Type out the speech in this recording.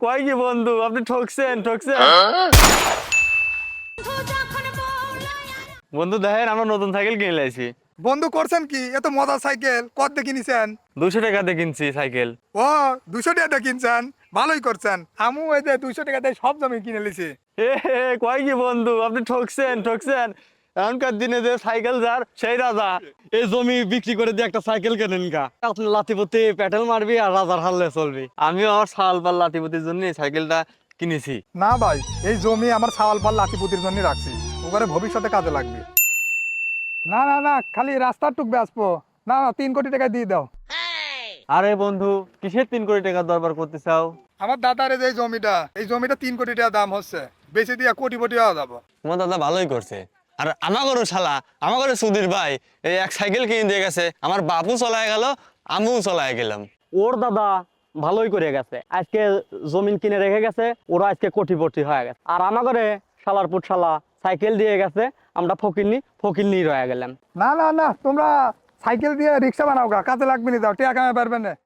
কয় কি বন্ধু, আপনি ঠকছেন ঠকছেন। বন্ধু দেখেন, আমরা নতুন সাইকেল কিনে লাইছি। বন্ধু করছেন কি? এত মজার সাইকেল কত দিয়ে কিনেছেন? 200 টাকাতে কিনছি সাইকেল। ও, 200 টাকা দিয়ে কিনছেন, ভালোই করছেন। আমু ওই যে 200 টাকা দিয়ে সব জমি কিনে লিছি। কয় কি বন্ধু, আপনি ঠকছেন ঠকছেন। এখনকার দিনে যে সাইকেল যার সেই রাজা। এই জমি বিক্রি করে দিয়ে একটা সাইকেল কেনেন গা, আপনি লাতিপতি প্যাটেল মারবি আর রাজার হাল্লে চলবি। আমিও আমার সাল পাল লাতিপতির জন্য এই সাইকেলটা কিনেছি। না ভাই, এই জমি আমার ছাওয়াল পাল লাতিপুতির জন্য রাখছি, ওখানে ভবিষ্যতে কাজে লাগবে। না না না, খালি রাস্তার টুক বেসবো। না না, 3 কোটি টাকা দিয়ে দাও। আরে বন্ধু, কিসের 3 কোটি টাকার দরবার করতে চাও? আমার দাদার এই জমিটা, এই জমিটা 3 কোটি টাকা দাম হচ্ছে, বেশি দিয়া কোটিপতি হওয়া যাবো। তোমার দাদা ভালোই করছে। আর আমাগরও শালা, আমাগরও সুধীর ভাই এই এক সাইকেল কিনে দিয়ে গেছে, আমার বাপু চলায় গেল, আমিও চলায় গেলাম। ওর দাদা ভালোই করে গেছে, আজকে জমিন কিনে রেখে গেছে, ওরা আজকে কোটিপতি হয়ে গেছে। আর আমাগরে শালার পুট শালা সাইকেল দিয়ে গেছে, আমরা ফকিরনি রয়ে গেলাম। না না না, তোমরা সাইকেল দিয়ে রিক্সা বানাও গা, কাজে লাগবে না, দাও টিয়া কামে পারবে না।